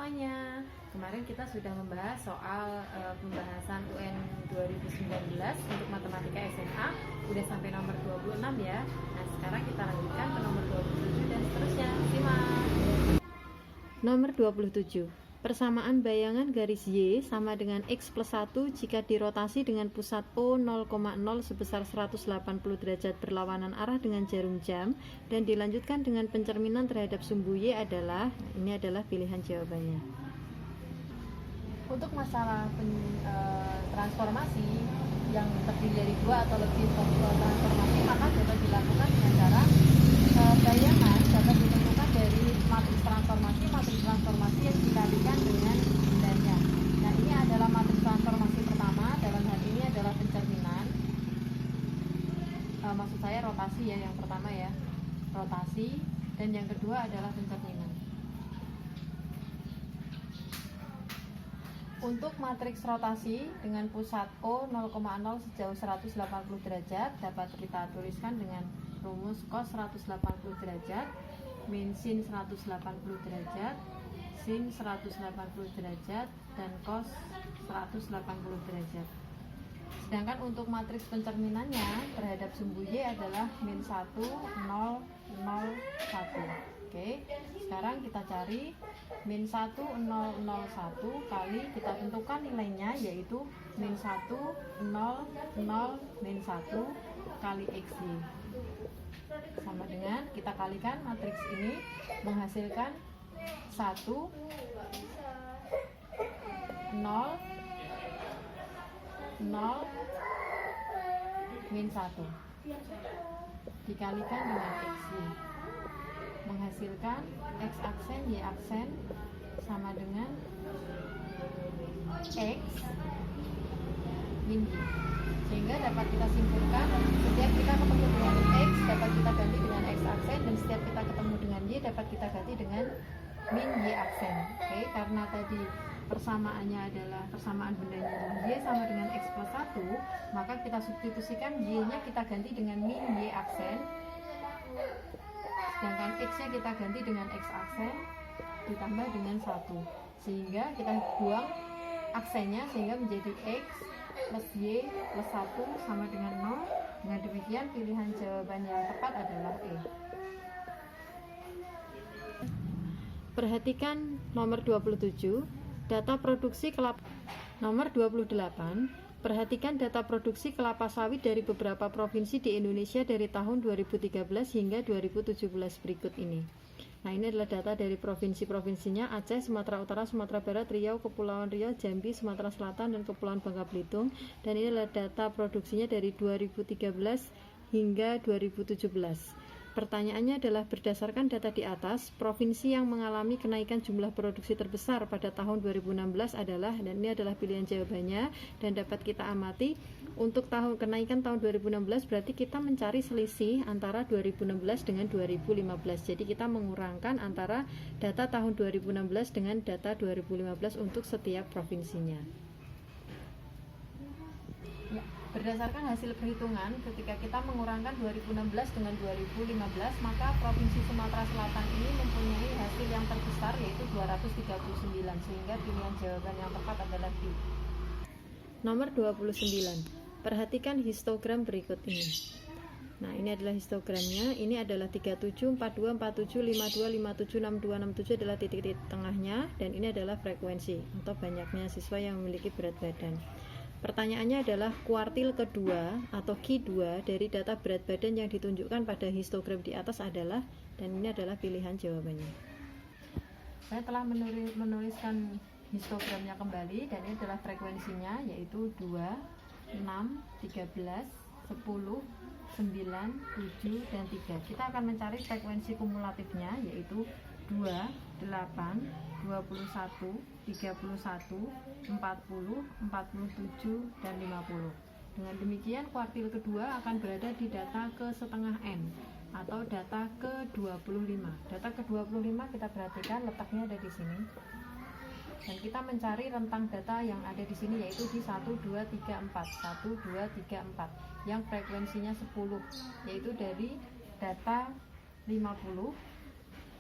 semuanya. Kemarin kita sudah membahas soal pembahasan UN 2019 untuk matematika SMA. Udah sampai nomor 26 ya. Nah, sekarang kita lanjutkan ke nomor 27 dan seterusnya. Simak. Nomor 27. Persamaan bayangan garis Y sama dengan X plus 1 jika dirotasi dengan pusat O 0,0 sebesar 180 derajat berlawanan arah dengan jarum jam dan dilanjutkan dengan pencerminan terhadap sumbu Y adalah, ini adalah pilihan jawabannya. Untuk masalah transformasi yang terdiri dari dua atau lebih transformasi, maka dapat dilakukan dengan cara bayangan dapat ditentukan dari matriks transformasi yang dikalikan dengan nilainya. Nah, ini adalah matriks transformasi pertama, dalam hal ini adalah pencerminan. Maksud saya rotasi ya, yang pertama ya, rotasi, dan yang kedua adalah pencerminan. Untuk matriks rotasi dengan pusat O 0,0 sejauh 180 derajat dapat kita tuliskan dengan rumus cos 180 derajat min sin 180 derajat sin 180 derajat dan cos 180 derajat. Sedangkan untuk matriks pencerminannya terhadap sumbu Y adalah min 1, 0, 0, 1. Oke, sekarang kita cari min 1, 0, 0, 1 kali kita tentukan nilainya, yaitu min 1, 0, 0, min 1 kali XY. Sama dengan kita kalikan matriks ini menghasilkan 1, 0, min 1 dikalikan dengan XY menghasilkan X aksen Y aksen sama dengan X min Y, sehingga dapat kita simpulkan setiap kita ketemu dengan X dapat kita ganti dengan X aksen, dan setiap kita ketemu dengan Y dapat kita ganti dengan min Y aksen. Oke, karena tadi persamaannya adalah persamaan bendanya adalah Y sama dengan X plus 1, maka kita substitusikan Y nya kita ganti dengan min Y aksen, sedangkan X nya kita ganti dengan X aksen ditambah dengan 1, sehingga kita buang aksennya sehingga menjadi X plus Y plus 1 sama dengan 0. Dengan demikian pilihan jawaban yang tepat adalah E. Perhatikan nomor 27, data produksi kelapa. Nomor 28, perhatikan data produksi kelapa sawit dari beberapa provinsi di Indonesia dari tahun 2013 hingga 2017 berikut ini. Nah, ini adalah data dari provinsi-provinsinya: Aceh, Sumatera Utara, Sumatera Barat, Riau, Kepulauan Riau, Jambi, Sumatera Selatan, dan Kepulauan Bangka Belitung. Dan ini adalah data produksinya dari 2013 hingga 2017. Pertanyaannya adalah berdasarkan data di atas, provinsi yang mengalami kenaikan jumlah produksi terbesar pada tahun 2016 adalah, dan ini adalah pilihan jawabannya dan dapat kita amati. Untuk kenaikan tahun 2016 berarti kita mencari selisih antara 2016 dengan 2015. Jadi kita mengurangkan antara data tahun 2016 dengan data 2015 untuk setiap provinsinya. Ya, berdasarkan hasil perhitungan, ketika kita mengurangkan 2016 dengan 2015, maka Provinsi Sumatera Selatan ini mempunyai hasil yang terbesar, yaitu 239, sehingga pilihan jawaban yang tepat adalah B. Nomor 29. Perhatikan histogram berikut ini. Nah, ini adalah histogramnya. Ini adalah 37, 42, 47, 52, 57, 62, 67 adalah titik-titik tengahnya, dan ini adalah frekuensi atau banyaknya siswa yang memiliki berat badan. Pertanyaannya adalah kuartil kedua atau Q2 dari data berat badan yang ditunjukkan pada histogram di atas adalah, dan ini adalah pilihan jawabannya. Saya telah menuliskan histogramnya kembali, dan ini adalah frekuensinya, yaitu 2, 6, 13, 10, 9, 7, dan 3. Kita akan mencari frekuensi kumulatifnya, yaitu 2, 8, 21, 31, 40, 47, dan 50. Dengan demikian kuartil kedua akan berada di data ke setengah N atau data ke-25. Data ke-25 kita perhatikan letaknya ada di sini. Dan kita mencari rentang data yang ada di sini, yaitu di 1, 2, 3, 4. 1, 2, 3, 4 yang frekuensinya 10, yaitu dari data 50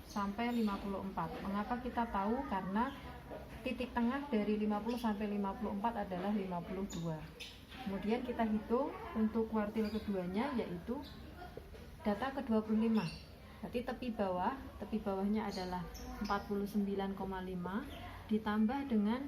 sampai 54. Mengapa kita tahu? Karena titik tengah dari 50 sampai 54 adalah 52. Kemudian kita hitung untuk kuartil keduanya, yaitu data ke-25. Berarti tepi bawahnya adalah 49,5 ditambah dengan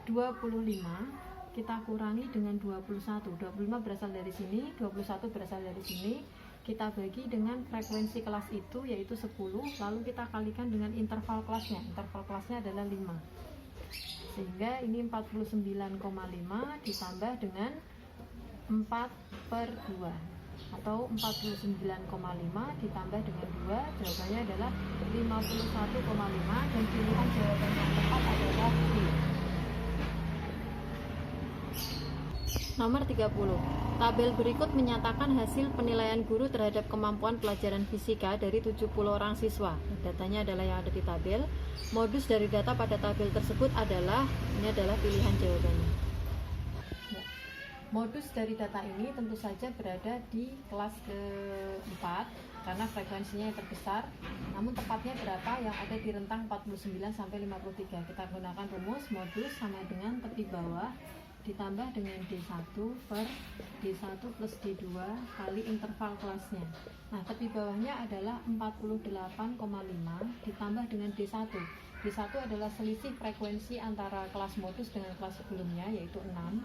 25, kita kurangi dengan 21. 25 berasal dari sini, 21 berasal dari sini. Kita bagi dengan frekuensi kelas itu, yaitu 10, lalu kita kalikan dengan interval kelasnya. Interval kelasnya adalah 5. Sehingga ini 49,5 ditambah dengan 4/2, atau 49,5 ditambah dengan 2, jawabannya adalah 51,5, dan pilihan jawaban yang tepat adalah B. Nomor 30. Tabel berikut menyatakan hasil penilaian guru terhadap kemampuan pelajaran fisika dari 70 orang siswa. Datanya adalah yang ada di tabel. Modus dari data pada tabel tersebut adalah, ini adalah pilihan jawabannya. Ya. Modus dari data ini tentu saja berada di kelas ke-4 karena frekuensinya yang terbesar. Namun tepatnya berapa yang ada di rentang 49 sampai 53. Kita gunakan rumus modus sama dengan tepi bawah ditambah dengan D1 per D1 plus D2 kali interval kelasnya. Nah, tepi bawahnya adalah 48,5 ditambah dengan D1. D1 adalah selisih frekuensi antara kelas modus dengan kelas sebelumnya, yaitu 6,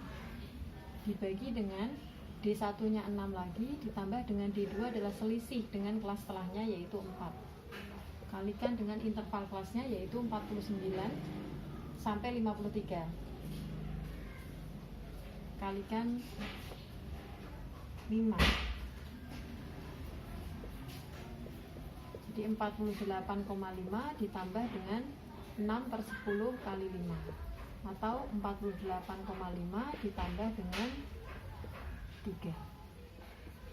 dibagi dengan D1-nya 6 lagi, ditambah dengan D2 adalah selisih dengan kelas setelahnya, yaitu 4. Kalikan dengan interval kelasnya, yaitu 49 sampai 53. Kalikan 5, jadi 48,5 ditambah dengan 6/10 kali 5, atau 48,5 ditambah dengan 3.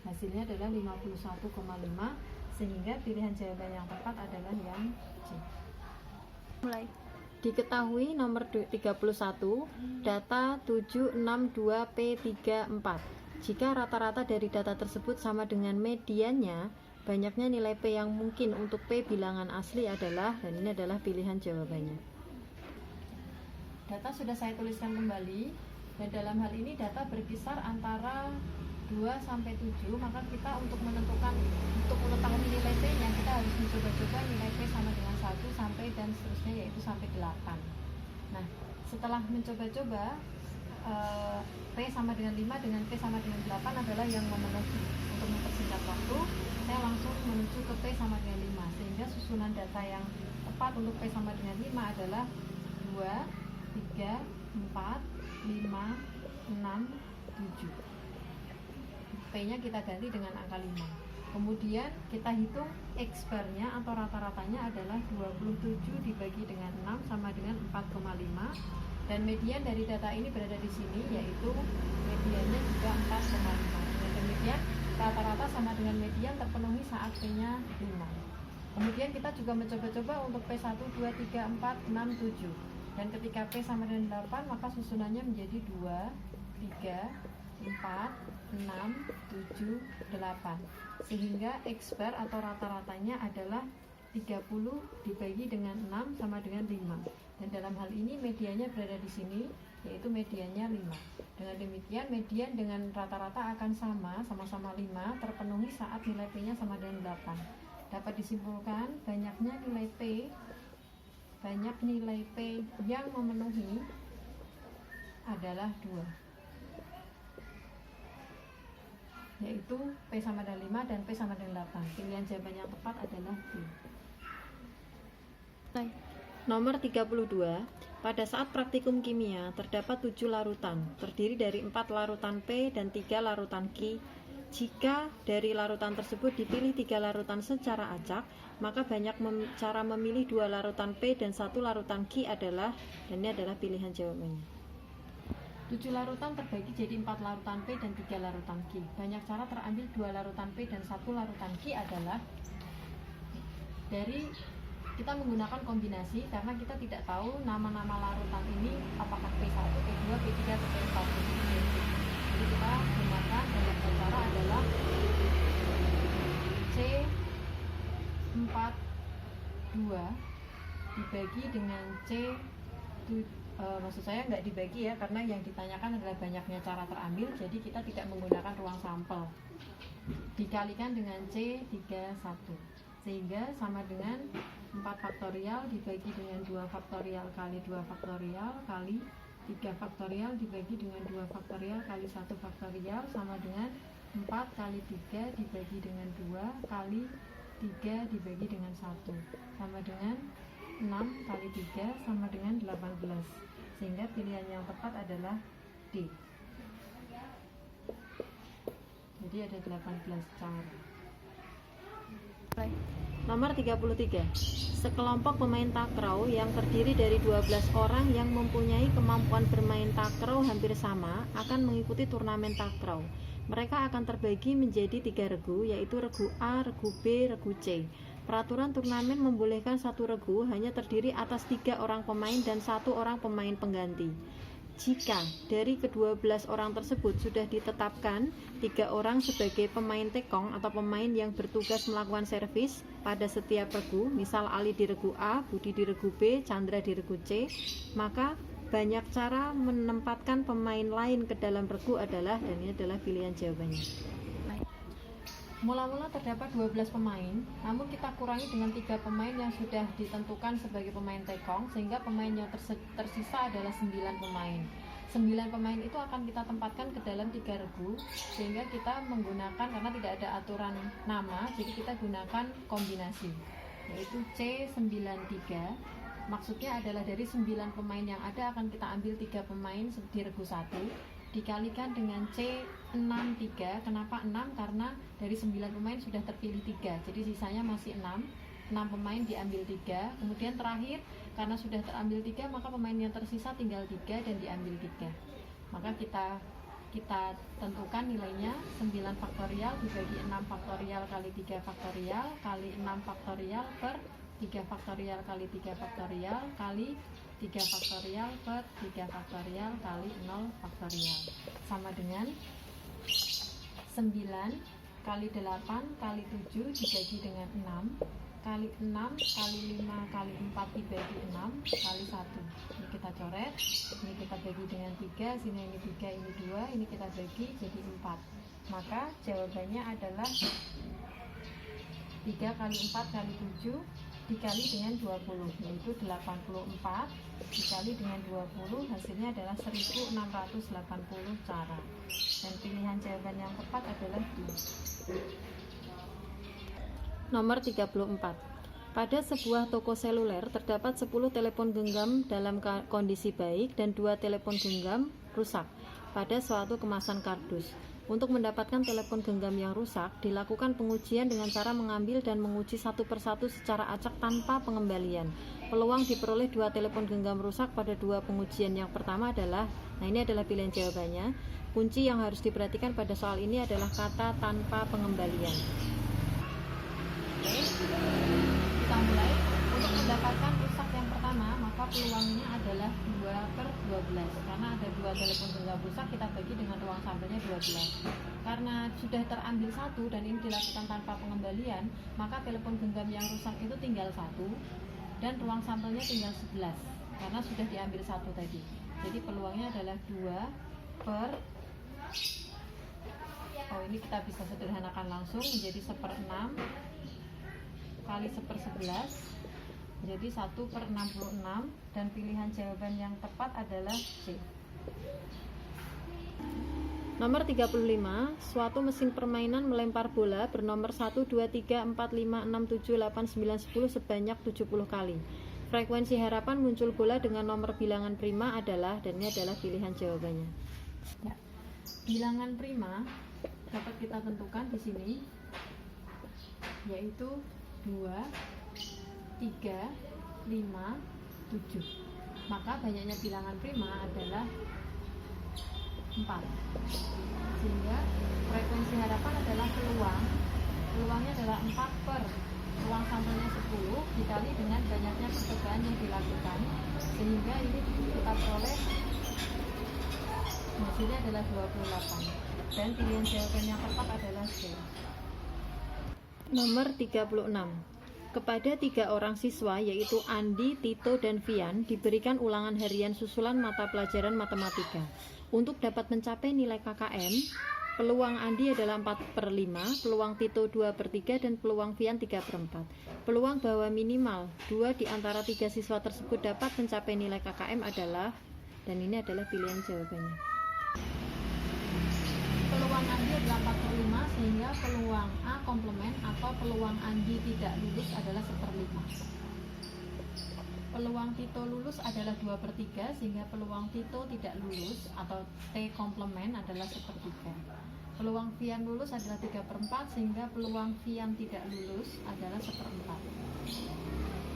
Hasilnya adalah 51,5, sehingga pilihan jawaban yang tepat adalah yang C. Mulai. Diketahui nomor 31, data 762P34. Jika rata-rata dari data tersebut sama dengan mediannya, banyaknya nilai P yang mungkin untuk P bilangan asli adalah, dan ini adalah pilihan jawabannya. Data sudah saya tuliskan kembali, dan dalam hal ini data berkisar antara 2 sampai 7, maka kita untuk mengetahui nilai P-nya, kita harus mencoba-coba nilai P sama dengan 1 sampai dan seterusnya, yaitu sampai 8. Nah, setelah mencoba-coba P sama dengan 5 dengan P sama dengan 8 adalah yang memenuhi. Untuk mempersingkat waktu, saya langsung menuju ke P sama dengan 5, sehingga susunan data yang tepat untuk P sama dengan 5 adalah 2, 3, 4, 5, 6, 7. P-nya kita ganti dengan angka 5. Kemudian kita hitung X bar-nya atau rata-ratanya adalah 27 dibagi dengan 6 sama dengan 4,5, dan median dari data ini berada di sini, yaitu mediannya juga 4,5. Dengan demikian rata-rata sama dengan median terpenuhi saat P-nya 5. Kemudian kita juga mencoba-coba untuk P1, 2, 3, 4, 6, 7. Dan ketika P sama dengan 8, maka susunannya menjadi 2, 3, 4, 6, 7, 8. Sehingga X bar atau rata-ratanya adalah 30 dibagi dengan 6 sama dengan 5. Dan dalam hal ini mediannya berada di sini, yaitu mediannya 5. Dengan demikian median dengan rata-rata akan sama-sama 5, terpenuhi saat nilai P-nya sama dengan 8. Dapat disimpulkan banyak nilai P yang memenuhi adalah 2, yaitu P sama dengan 5 dan P sama dengan 8. Pilihan jawaban yang tepat adalah B. Nomor 32. Pada saat praktikum kimia terdapat 7 larutan, terdiri dari 4 larutan P dan 3 larutan Q. Jika dari larutan tersebut dipilih 3 larutan secara acak, maka banyak cara memilih 2 larutan P dan 1 larutan Q adalah, dan ini adalah pilihan jawabannya. 7 larutan terbagi jadi 4 larutan P dan 3 larutan Q. Banyak cara terambil 2 larutan P dan 1 larutan Q adalah dari kita menggunakan kombinasi, karena kita tidak tahu nama-nama larutan ini apakah P1, P2, P3, atau P4. Jadi kita gunakan dalam cara adalah C42 dibagi dengan C72 maksud saya nggak dibagi ya, karena yang ditanyakan adalah banyaknya cara terambil, jadi kita tidak menggunakan ruang sampel. Dikalikan dengan C31, sehingga sama dengan 4 faktorial dibagi dengan 2 faktorial kali 2 faktorial kali 3 faktorial dibagi dengan 2 faktorial kali 1 faktorial sama dengan 4 kali 3 dibagi dengan 2 kali 3 dibagi dengan 1 sama dengan 6 kali 3 sama dengan 18, sehingga pilihan yang tepat adalah D. Jadi ada 18 cara. Nomor 33. Sekelompok pemain takraw yang terdiri dari 12 orang yang mempunyai kemampuan bermain takraw hampir sama akan mengikuti turnamen takraw. Mereka akan terbagi menjadi 3 regu, yaitu regu A, regu B, regu C. Peraturan turnamen membolehkan satu regu hanya terdiri atas 3 orang pemain dan 1 orang pemain pengganti. Jika dari ke-12 orang tersebut sudah ditetapkan 3 orang sebagai pemain tekong atau pemain yang bertugas melakukan servis pada setiap regu, misal Ali di regu A, Budi di regu B, Chandra di regu C, maka banyak cara menempatkan pemain lain ke dalam regu adalah, dan ini adalah pilihan jawabannya. Mula-mula terdapat 12 pemain, namun kita kurangi dengan 3 pemain yang sudah ditentukan sebagai pemain tekong, sehingga pemain yang tersisa adalah 9 pemain. 9 pemain itu akan kita tempatkan ke dalam 3 regu, sehingga kita menggunakan, karena tidak ada aturan nama, jadi kita gunakan kombinasi, yaitu C93. Maksudnya adalah dari 9 pemain yang ada akan kita ambil 3 pemain di regu 1, dikalikan dengan C63. Kenapa 6? Karena dari 9 pemain sudah terpilih 3, jadi sisanya masih 6 pemain diambil 3. Kemudian terakhir, karena sudah terambil 3, maka pemain yang tersisa tinggal 3 dan diambil 3. Maka kita tentukan nilainya 9 faktorial dibagi 6 faktorial kali 3 faktorial kali 6 faktorial per 3 faktorial kali 3 faktorial kali 3 faktorial per 3 faktorial kali 0 faktorial sama dengan 9 kali 8 kali 7 dibagi dengan 6 kali 6 kali 5 kali 4 dibagi 6 kali 1. Ini kita coret, ini kita bagi dengan 3, sini ini 3, ini 2, ini kita bagi jadi 4. Maka jawabannya adalah 3 kali 4 kali 7 dikali dengan 20, yaitu 84 dikali dengan 20, hasilnya adalah 1680 cara, dan pilihan jawaban yang tepat adalah D. Nomor 34. Pada sebuah toko seluler terdapat 10 telepon genggam dalam kondisi baik dan 2 telepon genggam rusak pada suatu kemasan kardus. Untuk mendapatkan telepon genggam yang rusak, dilakukan pengujian dengan cara mengambil dan menguji satu persatu secara acak tanpa pengembalian. Peluang diperoleh 2 telepon genggam rusak pada 2 pengujian yang pertama adalah, nah ini adalah pilihan jawabannya. Kunci yang harus diperhatikan pada soal ini adalah kata tanpa pengembalian. Oke, kita mulai. Untuk mendapatkan rusak yang pertama, maka peluangnya adalah 2/12. Karena ada 2 telepon genggam rusak, kita bagi dengan ruang sampelnya 12. Karena sudah terambil 1 dan ini dilakukan tanpa pengembalian, maka telepon genggam yang rusak itu tinggal 1 dan ruang sampelnya tinggal 11 karena sudah diambil 1 tadi. Jadi peluangnya adalah 2/, ini kita bisa sederhanakan langsung menjadi 1/6 kali 1/11, jadi 1/66, dan pilihan jawaban yang tepat adalah C. Nomor 35. Suatu mesin permainan melempar bola bernomor 1, 2, 3, 4, 5, 6, 7, 8, 9, 10 sebanyak 70 kali. Frekuensi harapan muncul bola dengan nomor bilangan prima adalah, dan ini adalah pilihan jawabannya. Ya. Bilangan prima dapat kita tentukan di sini, yaitu 2, 3, 5, 7. Maka banyaknya bilangan prima adalah 4. Sehingga frekuensi harapan adalah peluangnya adalah 4 per ruang sampelnya 10 dikali dengan banyaknya percobaan yang dilakukan, sehingga ini kita peroleh hasilnya adalah 28, dan pilihan jawaban yang tepat adalah C. Nomor 36. Kepada 3 orang siswa yaitu Andi, Tito, dan Vian diberikan ulangan harian susulan mata pelajaran matematika. Untuk dapat mencapai nilai KKM, peluang Andi adalah 4/5, peluang Tito 2/3, dan peluang Vian 3/4. Peluang bahwa minimal 2 di antara 3 siswa tersebut dapat mencapai nilai KKM adalah, dan ini adalah pilihan jawabannya. Peluang Andi adalah 4/5, sehingga peluang A komplement atau peluang Andi tidak lulus adalah 1/5. Peluang Tito lulus adalah 2/3, sehingga peluang Tito tidak lulus atau T komplement adalah 1/3. Peluang Vian lulus adalah 3/4, sehingga peluang Vian tidak lulus adalah 1/4.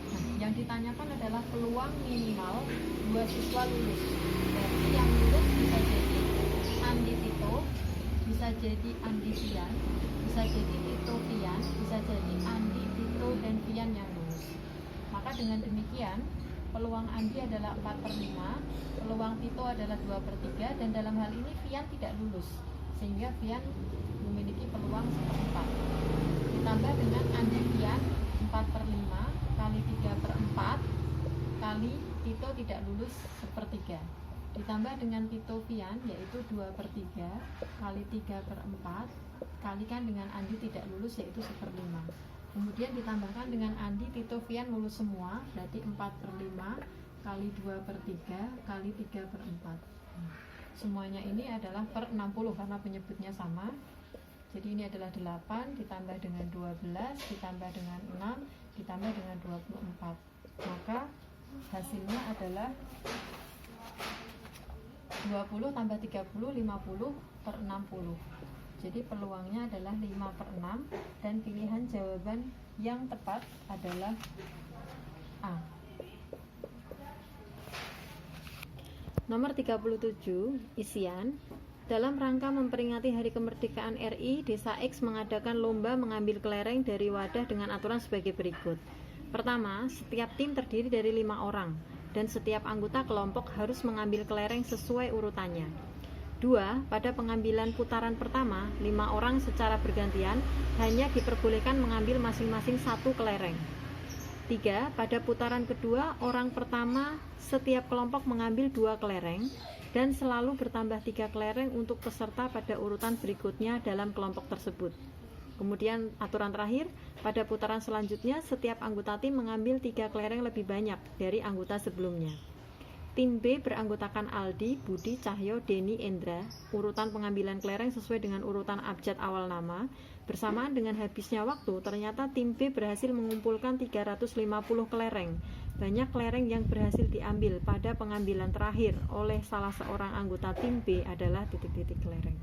Nah, yang ditanyakan adalah peluang minimal 2 siswa lulus. Berarti yang lulus bisa jadi Andi Tito, bisa jadi Andi Vian, bisa jadi Tito Vian, bisa jadi Andi Tito dan Vian yang lulus. Maka dengan demikian peluang Andi adalah 4/5, peluang Tito adalah 2/3, dan dalam hal ini Vian tidak lulus, sehingga Vian memiliki peluang 1/4. Ditambah dengan Andi Vian 4/5 kali 3/4 kali Tito tidak lulus 1/3. Ditambah dengan Tito Vian yaitu 2/3 kali 3/4 kalikan dengan Andi tidak lulus yaitu 1/5. Kemudian ditambahkan dengan Andi, Tito, Vian lulus semua, berarti 4/5 kali 2/3 kali 3/4. Semuanya ini adalah per 60 karena penyebutnya sama. Jadi ini adalah 8 ditambah dengan 12 ditambah dengan 6 ditambah dengan 24. Maka hasilnya adalah 20 tambah 30, 50 per 60. Jadi peluangnya adalah 5/6 dan pilihan jawaban yang tepat adalah A. Nomor 37, isian. Dalam rangka memperingati Hari Kemerdekaan RI, Desa X mengadakan lomba mengambil kelereng dari wadah dengan aturan sebagai berikut. Pertama, setiap tim terdiri dari 5 orang dan setiap anggota kelompok harus mengambil kelereng sesuai urutannya. 2. Pada pengambilan putaran pertama, 5 orang secara bergantian hanya diperbolehkan mengambil masing-masing 1 kelereng. 3. Pada putaran kedua, orang pertama setiap kelompok mengambil 2 kelereng dan selalu bertambah 3 kelereng untuk peserta pada urutan berikutnya dalam kelompok tersebut. Kemudian aturan terakhir, pada putaran selanjutnya setiap anggota tim mengambil 3 kelereng lebih banyak dari anggota sebelumnya. Tim B beranggotakan Aldi, Budi, Cahyo, Denny, Endra. Urutan pengambilan kelereng sesuai dengan urutan abjad awal nama. Bersamaan dengan habisnya waktu, ternyata tim B berhasil mengumpulkan 350 kelereng. Banyak kelereng yang berhasil diambil pada pengambilan terakhir oleh salah seorang anggota tim B adalah titik-titik kelereng.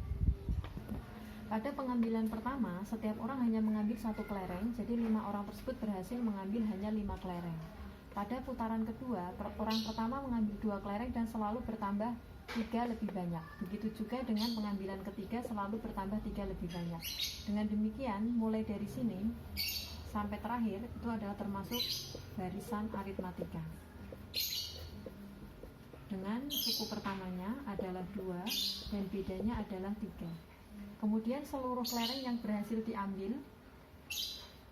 Pada pengambilan pertama, setiap orang hanya mengambil 1 kelereng, jadi 5 orang tersebut berhasil mengambil hanya 5 kelereng. Pada putaran kedua, orang pertama mengambil 2 kelereng dan selalu bertambah 3 lebih banyak. Begitu juga dengan pengambilan ketiga selalu bertambah 3 lebih banyak. Dengan demikian, mulai dari sini sampai terakhir itu adalah termasuk barisan aritmatika. Dengan suku pertamanya adalah 2 dan bedanya adalah 3. Kemudian seluruh kelereng yang berhasil diambil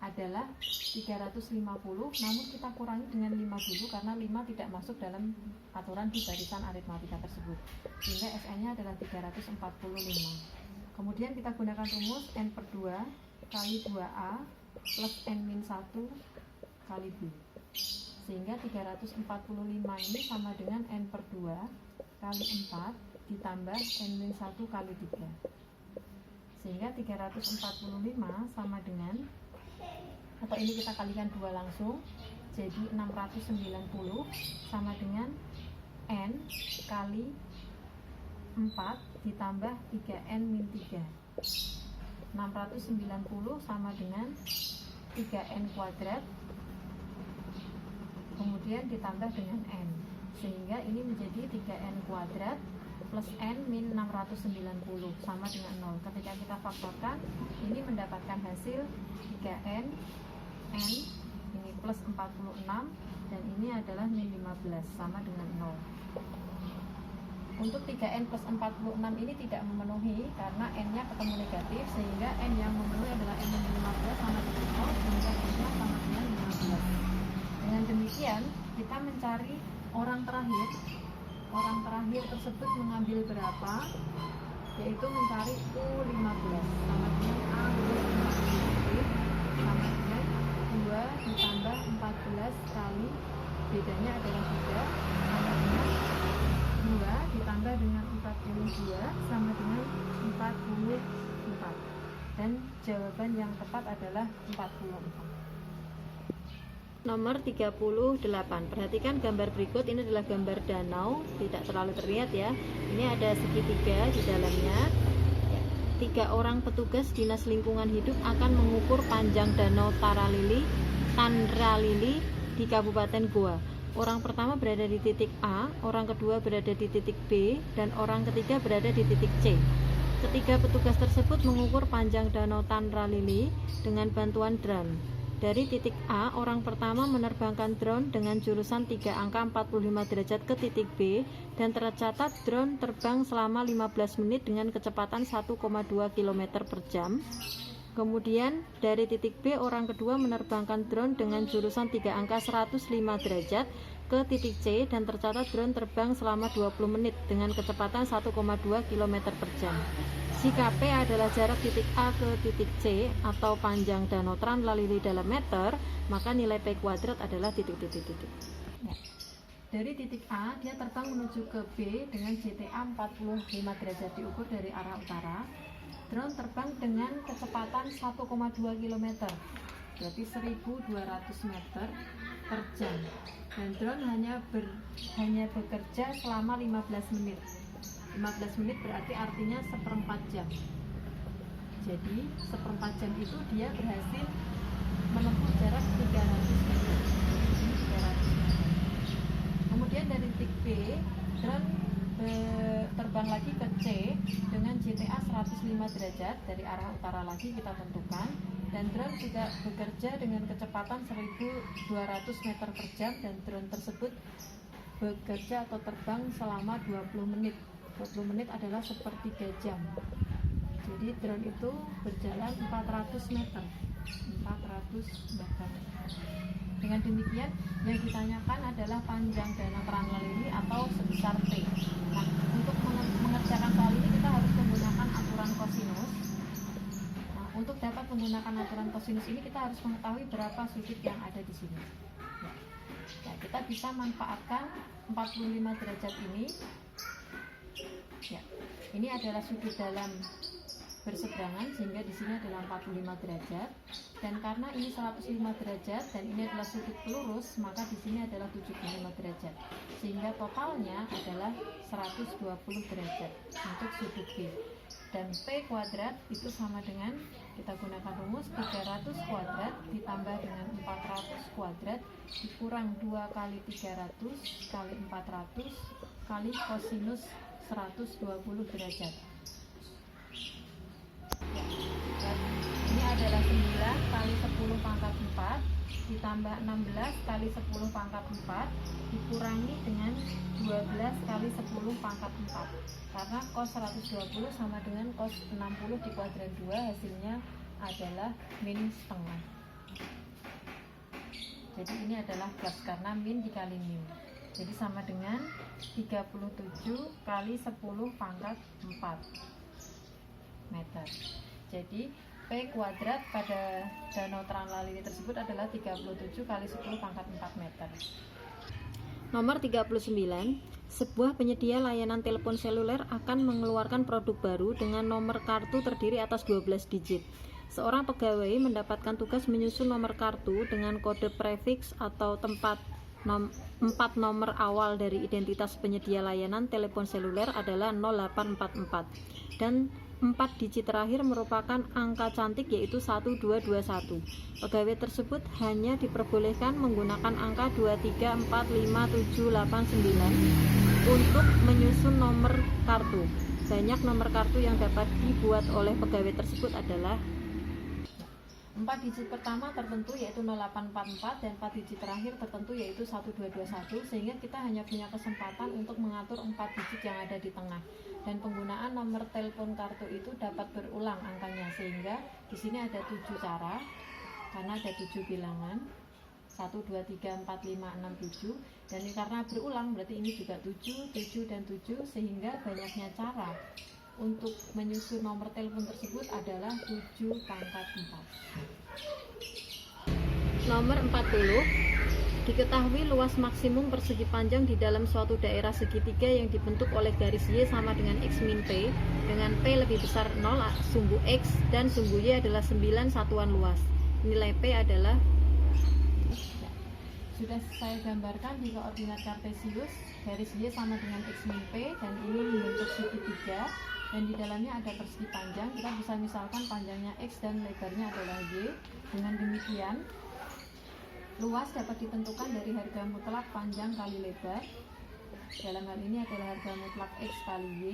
adalah 350, namun kita kurangi dengan 5 dulu karena 5 tidak masuk dalam aturan di barisan aritmatika tersebut, sehingga SN-nya adalah 345. Kemudian kita gunakan rumus N/2 kali 2A plus N-1 kali B, sehingga 345 ini sama dengan N/2 kali 4 ditambah N-1 kali 3, sehingga 345 sama dengan, atau ini kita kalikan 2 langsung, jadi 690 sama dengan N kali 4 ditambah 3N-3. 690 sama dengan 3N kuadrat kemudian ditambah dengan N, sehingga ini menjadi 3N kuadrat plus N min 690 sama dengan 0. Ketika kita faktorkan, ini mendapatkan hasil 3N N ini plus 46 dan ini adalah min 15 sama dengan 0. untuk 3N plus 46 ini tidak memenuhi karena N-nya ketemu negatif, sehingga N yang memenuhi adalah N yang 15 sama dengan 0, sehingga N-nya sama dengan 15. Dengan demikian, kita mencari orang terakhir. Orang terakhir tersebut mengambil berapa? Yaitu mencari U15 sama dengan A plus 40 sama dengan 2 ditambah 14 kali bedanya adalah 3 sama dengan 2 ditambah dengan 42 sama dengan 44, dan jawaban yang tepat adalah 44. Nomor 38. Perhatikan gambar berikut. Ini adalah gambar danau, tidak terlalu terlihat ya. Ini ada segitiga di dalamnya. 3 orang petugas Dinas Lingkungan Hidup akan mengukur panjang danau Tandralili di Kabupaten Goa. Orang pertama berada di titik A, orang kedua berada di titik B, dan orang ketiga berada di titik C. Ketiga petugas tersebut mengukur panjang danau Tandralili dengan bantuan drone. Dari titik A, orang pertama menerbangkan drone dengan jurusan 3 angka 45 derajat ke titik B, dan tercatat drone terbang selama 15 menit dengan kecepatan 1,2 km per jam. Kemudian dari titik B, orang kedua menerbangkan drone dengan jurusan 3 angka 105 derajat ke titik C, dan tercatat drone terbang selama 20 menit dengan kecepatan 1,2 km per jam. Jika P adalah jarak titik A ke titik C atau panjang danau Tandralili dalam meter, maka nilai P kuadrat adalah titik-titik-titik. Ya. Dari titik A, dia terbang menuju ke B dengan JTA 45 derajat diukur dari arah utara. Drone terbang dengan kecepatan 1,2 km, berarti 1.200 meter per jam. Dan drone hanya bekerja selama 15 menit. 15 menit berarti artinya seperempat jam. Jadi seperempat jam itu dia berhasil menempuh jarak 300 meter. Kemudian dari titik B, drone terbang lagi ke C dengan JTA 105 derajat dari arah utara lagi kita tentukan, dan drone juga bekerja dengan kecepatan 1.200 meter per jam, dan drone tersebut bekerja atau terbang selama 20 menit. 20 menit adalah sepertiga jam. Jadi drone itu berjalan 400 meter. 400 meter. Dengan demikian, yang ditanyakan adalah panjang danau Tandralili atau sebesar T. Nah, untuk mengerjakan soal ini kita harus menggunakan aturan kosinus. Nah, untuk dapat menggunakan aturan kosinus ini kita harus mengetahui berapa sudut yang ada di sini. Nah, kita bisa manfaatkan 45 derajat ini. Ya, ini adalah sudut dalam berseberangan, sehingga di sini adalah 45 derajat, dan karena ini 105 derajat dan ini adalah sudut pelurus, maka di sini adalah 75 derajat, sehingga totalnya adalah 120 derajat untuk sudut B. Dan P kuadrat itu sama dengan, kita gunakan rumus 300 kuadrat ditambah dengan 400 kuadrat dikurang 2 kali 300 kali 400 kali kosinus 120 derajat. Ini adalah 9 kali 10 pangkat 4 ditambah 16 kali 10 pangkat 4 dikurangi dengan 12 kali 10 pangkat 4, karena cos 120 sama dengan cos 60 dikuadrat 2, hasilnya adalah min setengah. Jadi ini adalah plus karena min dikali min, jadi sama dengan 37 kali 10 pangkat 4 meter. Jadi P kuadrat pada danau Tandralili tersebut adalah 37 kali 10 pangkat 4 meter. Nomor 39. Sebuah penyedia layanan telepon seluler akan mengeluarkan produk baru dengan nomor kartu terdiri atas 12 digit. Seorang pegawai mendapatkan tugas menyusun nomor kartu dengan kode prefix atau 4 nomor awal dari identitas penyedia layanan telepon seluler adalah 0844, dan 4 digit terakhir merupakan angka cantik yaitu 1221. Pegawai tersebut hanya diperbolehkan menggunakan angka 2345789 untuk menyusun nomor kartu. Banyak nomor kartu yang dapat dibuat oleh pegawai tersebut adalah 4 digit pertama tertentu yaitu 0844 dan 4 digit terakhir tertentu yaitu 1221, sehingga kita hanya punya kesempatan untuk mengatur 4 digit yang ada di tengah. Dan penggunaan nomor telepon kartu itu dapat berulang angkanya, sehingga di sini ada 7 cara karena ada 7 bilangan 1, 2, 3, 4, 5, 6, 7, dan ini karena berulang berarti ini juga 7, 7, dan 7, sehingga banyaknya cara untuk menyusun nomor telepon tersebut adalah 7 pangkat 4. Nomor 40. Diketahui luas maksimum persegi panjang di dalam suatu daerah segitiga yang dibentuk oleh garis Y sama dengan X min P, dengan P lebih besar 0 sumbu X dan sumbu Y adalah 9 satuan luas. Nilai P adalah, sudah saya gambarkan di koordinat kartesius, garis Y sama dengan X min P dan ini membentuk segitiga dan di dalamnya ada persegi panjang. Kita bisa misalkan panjangnya X dan lebarnya adalah Y. Dengan demikian luas dapat ditentukan dari harga mutlak panjang kali lebar, dalam hal ini adalah harga mutlak X kali Y,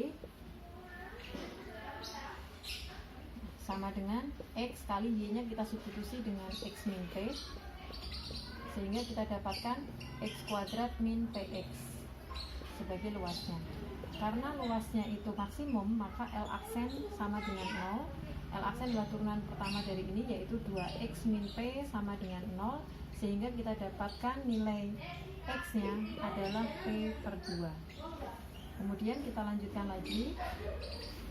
sama dengan X kali Y nya kita substitusi dengan X min P, sehingga kita dapatkan X kuadrat min PX sebagai luasnya. Karena luasnya itu maksimum, maka L aksen sama dengan 0. L aksen adalah turunan pertama dari ini, yaitu 2X min P sama dengan 0, sehingga kita dapatkan nilai X nya adalah P per 2. Kemudian kita lanjutkan lagi.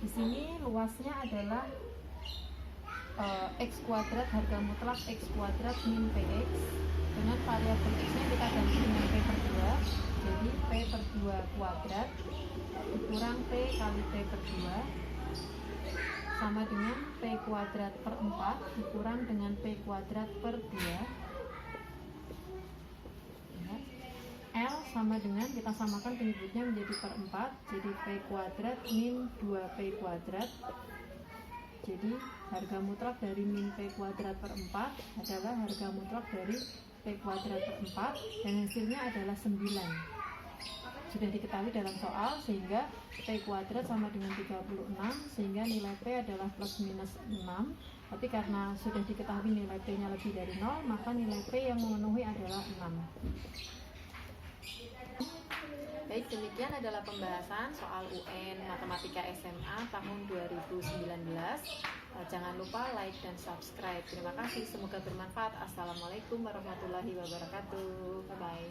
Di sini luasnya adalah X kuadrat, harga mutlak X kuadrat min PX, dengan variabel X nya kita ganti dengan P per 2, jadi P per 2 kuadrat dikurang P kali P per 2 sama dengan P kuadrat per 4 dikurang dengan P kuadrat per 2. L sama dengan, kita samakan penyebutnya menjadi per 4, jadi P kuadrat min 2P kuadrat. Jadi harga mutlak dari min P kuadrat per 4 adalah harga mutlak dari P kuadrat per 4 dan hasilnya adalah 9. Sudah diketahui dalam soal, sehingga P kuadrat sama dengan 36, sehingga nilai P adalah plus minus 6. Tapi karena sudah diketahui nilai P nya lebih dari 0, maka nilai P yang memenuhi adalah 6. Baik, demikian adalah pembahasan soal UN Matematika SMA tahun 2019. Jangan lupa like dan subscribe. Terima kasih, semoga bermanfaat. Assalamualaikum warahmatullahi wabarakatuh. Bye-bye.